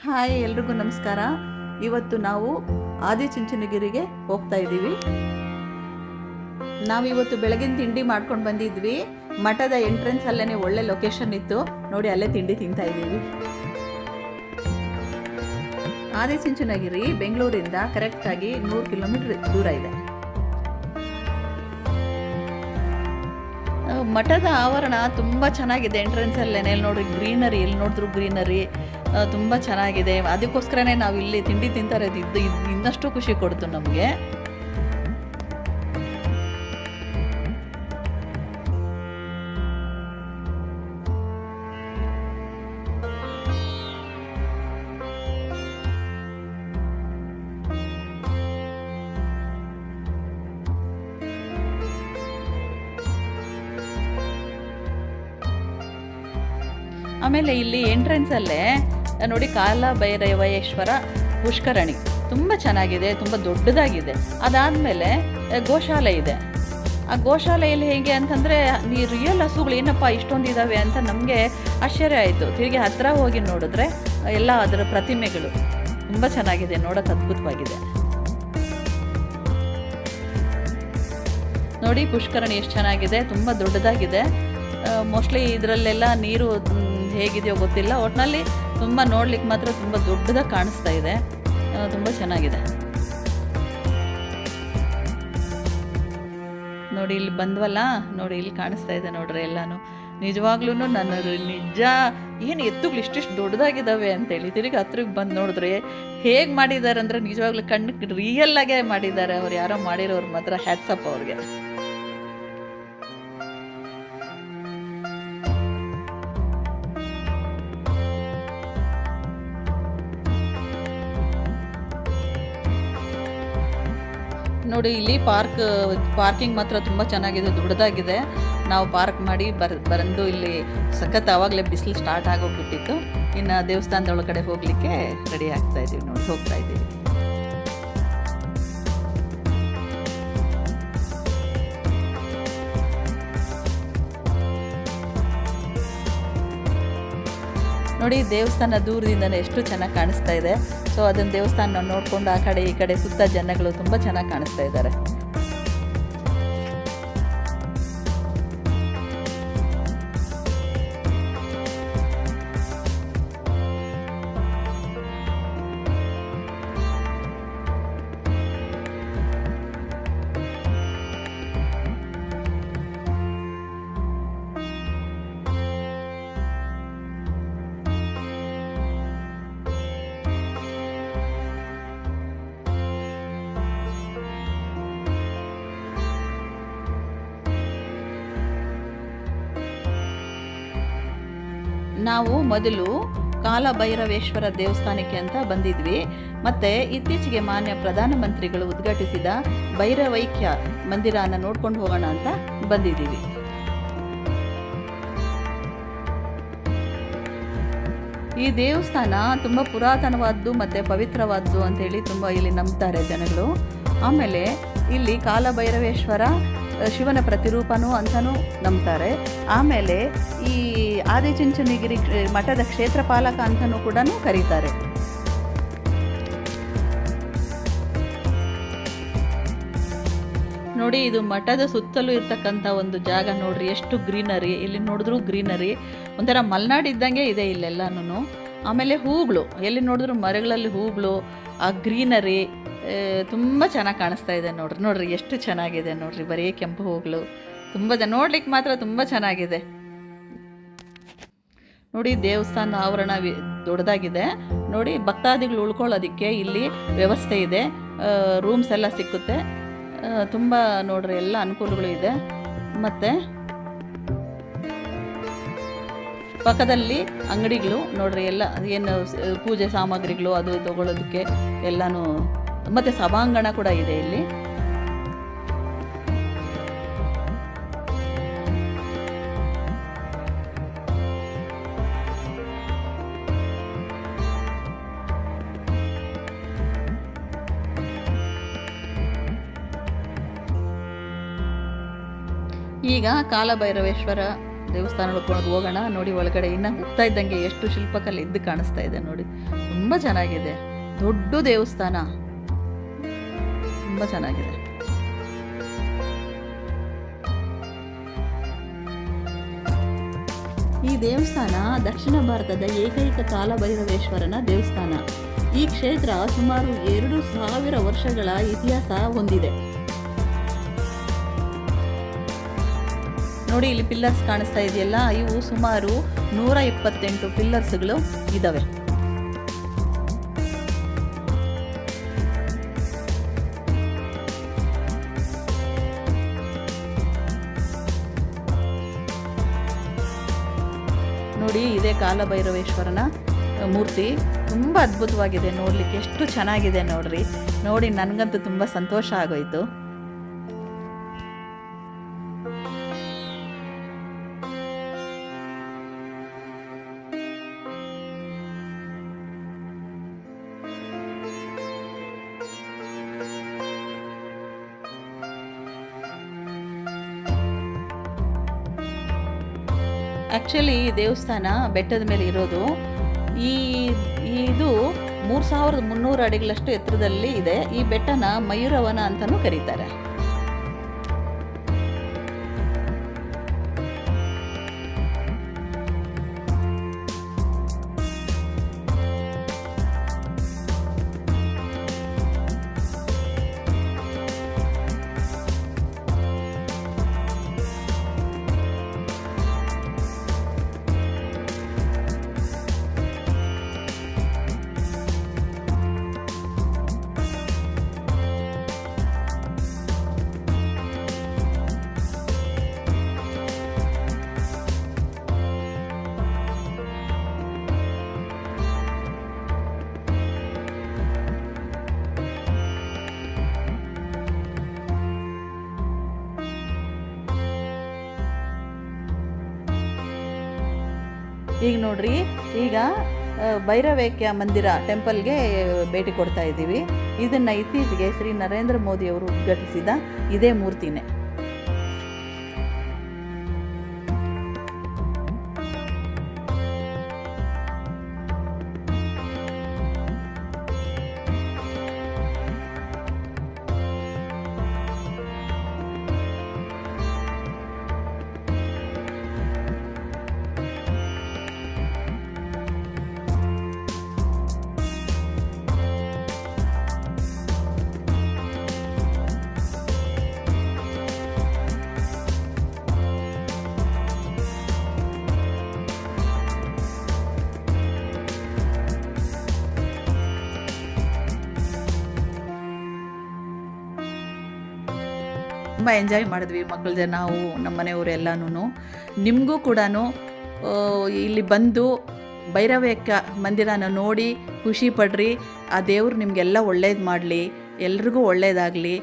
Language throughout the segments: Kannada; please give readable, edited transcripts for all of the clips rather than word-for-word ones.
ಹಾಯ್, ಎಲ್ರಿಗೂ ನಮಸ್ಕಾರ. ಇವತ್ತು ನಾವು ಆದಿಚುಂಚನಗಿರಿಗೆ ಹೋಗ್ತಾ ಇದ್ದೀವಿ. ನಾವಿವತ್ತು ಬೆಳಗಿನ ತಿಂಡಿ ಮಾಡ್ಕೊಂಡು ಬಂದಿದ್ವಿ. ಮಠದ ಎಂಟ್ರೆನ್ಸ್ ಅಲ್ಲೇ ಒಳ್ಳೆ ಲೊಕೇಶನ್ ಇತ್ತು ನೋಡಿ, ಅಲ್ಲೇ ತಿಂಡಿ ತಿಂತಾ ಇದ್ದೀವಿ. ಆದಿಚುಂಚನಗಿರಿ ಬೆಂಗಳೂರಿಂದ ಕರೆಕ್ಟಾಗಿ 100 ಕಿಲೋಮೀಟರ್ ದೂರ ಇದೆ. ಮಠದ ಆವರಣ ತುಂಬ ಚೆನ್ನಾಗಿದೆ. ಎಂಟ್ರೆನ್ಸ್ ಅಲ್ಲೇ ನೋಡ್ರಿ ಗ್ರೀನರಿ, ಎಲ್ಲಿ ನೋಡಿದ್ರು ಗ್ರೀನರಿ ತುಂಬ ಚೆನ್ನಾಗಿದೆ. ಅದಕ್ಕೋಸ್ಕರನೇ ನಾವು ಇಲ್ಲಿ ತಿಂಡಿ ತಿಂತಾರೆ ಇದ್ದು ಇನ್ನಷ್ಟು ಖುಷಿ ಕೊಡ್ತು ನಮಗೆ. ಆಮೇಲೆ ಇಲ್ಲಿ ಎಂಟ್ರೆನ್ಸಲ್ಲೇ ನೋಡಿ ಕಾಲಭೈರವೇಶ್ವರ ಪುಷ್ಕರಣಿ ತುಂಬ ಚೆನ್ನಾಗಿದೆ, ತುಂಬ ದೊಡ್ಡದಾಗಿದೆ. ಅದಾದಮೇಲೆ ಗೋಶಾಲೆ ಇದೆ. ಆ ಗೋಶಾಲೆಯಲ್ಲಿ ಹೇಗೆ ಅಂತಂದರೆ ರಿಯಲ್ ಹಸುಗಳು ಏನಪ್ಪ ಇಷ್ಟೊಂದಿದ್ದಾವೆ ಅಂತ ನಮಗೆ ಆಶ್ಚರ್ಯ ಆಯಿತು. ತಿರುಗಿ ಹತ್ತಿರ ಹೋಗಿ ನೋಡಿದ್ರೆ ಎಲ್ಲ ಅದರ ಪ್ರತಿಮೆಗಳು ತುಂಬ ಚೆನ್ನಾಗಿದೆ, ನೋಡೋಕೆ ಅದ್ಭುತವಾಗಿದೆ. ನೋಡಿ ಪುಷ್ಕರಣಿ ಎಷ್ಟು ಚೆನ್ನಾಗಿದೆ, ತುಂಬ ದೊಡ್ಡದಾಗಿದೆ. ಮೋಸ್ಟ್ಲಿ ಇದರಲ್ಲೆಲ್ಲ ನೀರು ಹೇಗಿದೆಯೋ ಗೊತ್ತಿಲ್ಲ, ಒಟ್ಟಿನಲ್ಲಿ ತುಂಬ ನೋಡ್ಲಿಕ್ಕೆ ಮಾತ್ರ ತುಂಬ ದೊಡ್ಡದಾಗಿ ಕಾಣಿಸ್ತಾ ಇದೆ, ತುಂಬ ಚೆನ್ನಾಗಿದೆ. ನೋಡಿ ಇಲ್ಲಿ ಬಂದ್ವಲ್ಲ, ನೋಡಿ ಇಲ್ಲಿ ಕಾಣಿಸ್ತಾ ಇದೆ ನೋಡ್ರಿ ಎಲ್ಲಾನು. ನಿಜವಾಗ್ಲೂ ನನ್ನ ನಿಜ ಏನು ಎತ್ತುಗಳು ಇಷ್ಟಿಷ್ಟು ದೊಡ್ಡದಾಗಿದ್ದಾವೆ ಅಂತೇಳಿ ತಿರುಗಿ ಹತ್ರಕ್ಕೆ ಬಂದು ನೋಡಿದ್ರೆ ಹೇಗೆ ಮಾಡಿದ್ದಾರೆ ಅಂದರೆ ನಿಜವಾಗ್ಲೂ ಕಣ್ಣಿಗೆ ರಿಯಲ್ಲಾಗೇ ಮಾಡಿದ್ದಾರೆ. ಅವ್ರು ಯಾರೋ ಮಾಡಿರೋರು ಮಾತ್ರ ಹ್ಯಾಟ್ಸಪ್ ಅವ್ರಿಗೆ. ನೋಡಿ ಇಲ್ಲಿ ಪಾರ್ಕಿಂಗ್ ಮಾತ್ರ ತುಂಬ ಚೆನ್ನಾಗಿದೆ, ದೊಡ್ಡದಾಗಿದೆ. ನಾವು ಪಾರ್ಕ್ ಮಾಡಿ ಬಂದು ಇಲ್ಲಿ ಸಖತ್ ಆವಾಗಲೇ ಬಿಸಿಲು ಸ್ಟಾರ್ಟ್ ಆಗೋಗ್ಬಿಟ್ಟಿತ್ತು. ಇನ್ನು ದೇವಸ್ಥಾನದ ಒಳಗಡೆ ಹೋಗಲಿಕ್ಕೆ ರೆಡಿ ಆಗ್ತಾ ಇದ್ದೀವಿ. ನೋಡಿ ಹೋಗ್ತಾ ಇದ್ದೀವಿ. ನೋಡಿ ದೇವಸ್ಥಾನ ದೂರದಿಂದನೇ ಎಷ್ಟು ಚೆನ್ನಾಗಿ ಕಾಣಿಸ್ತಾ ಇದೆ. ಸೊ ಅದನ್ನು ದೇವಸ್ಥಾನ ನೋಡಿಕೊಂಡು ಆ ಕಡೆ ಈ ಕಡೆ ಸುತ್ತ ಜನಗಳು ತುಂಬ ಚೆನ್ನಾಗಿ ಕಾಣಿಸ್ತಾ ಇದ್ದಾರೆ. ನಾವು ಮೊದಲು ಕಾಲಭೈರವೇಶ್ವರ ದೇವಸ್ಥಾನಕ್ಕೆ ಅಂತ ಬಂದಿದ್ವಿ. ಮತ್ತು ಇತ್ತೀಚೆಗೆ ಮಾನ್ಯ ಪ್ರಧಾನಮಂತ್ರಿಗಳು ಉದ್ಘಾಟಿಸಿದ ಭೈರವೈಕ್ಯ ಮಂದಿರನ ನೋಡ್ಕೊಂಡು ಹೋಗೋಣ ಅಂತ ಬಂದಿದ್ದೀವಿ. ಈ ದೇವಸ್ಥಾನ ತುಂಬ ಪುರಾತನವಾದ್ದು ಮತ್ತು ಪವಿತ್ರವಾದ್ದು ಅಂತೇಳಿ ತುಂಬ ಇಲ್ಲಿ ನಂಬ್ತಾರೆ ಜನಗಳು. ಆಮೇಲೆ ಇಲ್ಲಿ ಕಾಲಭೈರವೇಶ್ವರ ಶಿವನ ಪ್ರತಿರೂಪನೂ ಅಂತಲೂ ನಂಬ್ತಾರೆ. ಆಮೇಲೆ ಈ ಆದಿಚುಂಚನಗಿರಿ ಮಠದ ಕ್ಷೇತ್ರಪಾಲಕ ಅಂತಲೂ ಕೂಡ ಕರೀತಾರೆ. ನೋಡಿ ಇದು ಮಠದ ಸುತ್ತಲೂ ಇರ್ತಕ್ಕಂಥ ಒಂದು ಜಾಗ ನೋಡ್ರಿ, ಎಷ್ಟು ಗ್ರೀನರಿ. ಇಲ್ಲಿ ನೋಡಿದ್ರು ಗ್ರೀನರಿ, ಒಂಥರ ಮಲೆನಾಡು ಇದ್ದಂಗೆ ಇದೆ ಇಲ್ಲೆಲ್ಲನೂ. ಆಮೇಲೆ ಹೂಗಳು, ಎಲ್ಲಿ ನೋಡಿದ್ರು ಮರಗಳಲ್ಲಿ ಹೂಗಳು, ಆ ಗ್ರೀನರಿ ತುಂಬ ಚೆನ್ನಾಗಿ ಕಾಣಿಸ್ತಾ ಇದೆ. ನೋಡ್ರಿ ಎಷ್ಟು ಚೆನ್ನಾಗಿದೆ ನೋಡ್ರಿ, ಬರೀ ಕೆಂಪು ಹೂಗಳು ತುಂಬ ನೋಡ್ಲಿಕ್ಕೆ ಮಾತ್ರ ತುಂಬ ಚೆನ್ನಾಗಿದೆ. ನೋಡಿ ದೇವಸ್ಥಾನ ಆವರಣ ದೊಡ್ಡದಾಗಿದೆ. ನೋಡಿ ಭಕ್ತಾದಿಗಳು ಉಳ್ಕೊಳ್ಳೋದಕ್ಕೆ ಇಲ್ಲಿ ವ್ಯವಸ್ಥೆ ಇದೆ, ರೂಮ್ಸ್ ಎಲ್ಲ ಸಿಕ್ಕುತ್ತೆ. ತುಂಬ ನೋಡ್ರಿ ಎಲ್ಲ ಅನುಕೂಲಗಳು ಇದೆ. ಮತ್ತು ಪಕ್ಕದಲ್ಲಿ ಅಂಗಡಿಗಳು ನೋಡ್ರಿ, ಎಲ್ಲ ಏನು ಪೂಜೆ ಸಾಮಗ್ರಿಗಳು ಅದು ತಗೊಳ್ಳೋದಕ್ಕೆ ಎಲ್ಲನೂ. ಮತ್ತು ಸಭಾಂಗಣ ಕೂಡ ಇದೆ ಇಲ್ಲಿ. ಈಗ ಕಾಲಭೈರವೇಶ್ವರ ದೇವಸ್ಥಾನಕ್ಕೆ ಹೋಗೋಣ. ನೋಡಿ ಒಳಗಡೆ ಇನ್ನು ಹೋಗ್ತಾ ಇದ್ದಂಗೆ ಎಷ್ಟು ಶಿಲ್ಪಕಲೆ ಇದ್ದು ಕಾಣಿಸ್ತಾ ಇದೆ ನೋಡಿ. ತುಂಬ ಚೆನ್ನಾಗಿದೆ, ದೊಡ್ಡ ದೇವಸ್ಥಾನ, ತುಂಬ ಚೆನ್ನಾಗಿದೆ. ಈ ದೇವಸ್ಥಾನ ದಕ್ಷಿಣ ಭಾರತದ ಏಕೈಕ ಕಾಲಭೈರವೇಶ್ವರನ ದೇವಸ್ಥಾನ. ಈ ಕ್ಷೇತ್ರ ಸುಮಾರು 2000 ವರ್ಷಗಳ ಇತಿಹಾಸ ಹೊಂದಿದೆ. ನೋಡಿ ಇಲ್ಲಿ ಪಿಲ್ಲರ್ಸ್ ಕಾಣಿಸ್ತಾ ಇದೆಯಲ್ಲ, ಇವು ಸುಮಾರು 128 ಪಿಲ್ಲರ್ಸ್ಗಳು ಇದ್ದಾವೆ. ನೋಡಿ ಇದೇ ಕಾಲಭೈರವೇಶ್ವರನ ಮೂರ್ತಿ, ತುಂಬ ಅದ್ಭುತವಾಗಿದೆ ನೋಡಲಿಕ್ಕೆ, ಎಷ್ಟು ಚೆನ್ನಾಗಿದೆ ನೋಡ್ರಿ. ನೋಡಿ ನನಗಂತೂ ತುಂಬ ಸಂತೋಷ ಆಗೋಯ್ತು. ಆ್ಯಕ್ಚುಲಿ ಈ ದೇವಸ್ಥಾನ ಬೆಟ್ಟದ ಮೇಲೆ ಇರೋದು. ಇದು 3300 ಅಡಿಗಳಷ್ಟು ಎತ್ತರದಲ್ಲಿ ಇದೆ. ಈ ಬೆಟ್ಟನ ಮಯೂರವನ ಅಂತಲೂ ಕರೀತಾರೆ. ಈಗ ನೋಡ್ರಿ, ಈಗ ಭೈರವೇಕ್ಯ ಮಂದಿರ ಟೆಂಪಲ್ಗೆ ಭೇಟಿ ಕೊಡ್ತಾ ಇದ್ದೀವಿ. ಇದನ್ನು ಇತ್ತೀಚೆಗೆ ಶ್ರೀ ನರೇಂದ್ರ ಮೋದಿಯವರು ಉದ್ಘಾಟಿಸಿದ ಇದೇ ಮೂರ್ತಿನೇ. ತುಂಬ ಎಂಜಾಯ್ ಮಾಡಿದ್ವಿ ಮಕ್ಕಳ ಜೊತೆ, ನಾವು ನಮ್ಮ ಮನೆಯವರು ಎಲ್ಲನೂ. ನಿಮಗೂ ಕೂಡ ಇಲ್ಲಿ ಬಂದು ಭೈರವೇಕ್ಯ ಮಂದಿರನ ನೋಡಿ ಖುಷಿ ಪಡ್ರಿ. ಆ ದೇವ್ರು ನಿಮಗೆಲ್ಲ ಒಳ್ಳೇದು ಮಾಡಲಿ, ಎಲ್ರಿಗೂ ಒಳ್ಳೇದಾಗಲಿ.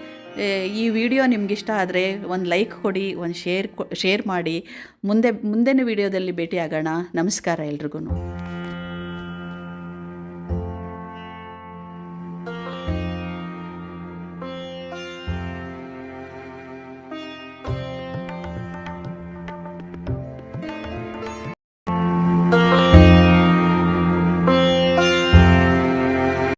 ಈ ವಿಡಿಯೋ ನಿಮಗಿಷ್ಟ ಆದರೆ ಒಂದು ಲೈಕ್ ಕೊಡಿ, ಒಂದು ಶೇರ್ ಮಾಡಿ. ಮುಂದಿನ ವಿಡಿಯೋದಲ್ಲಿ ಭೇಟಿ ಆಗೋಣ. ನಮಸ್ಕಾರ ಎಲ್ರಿಗೂ.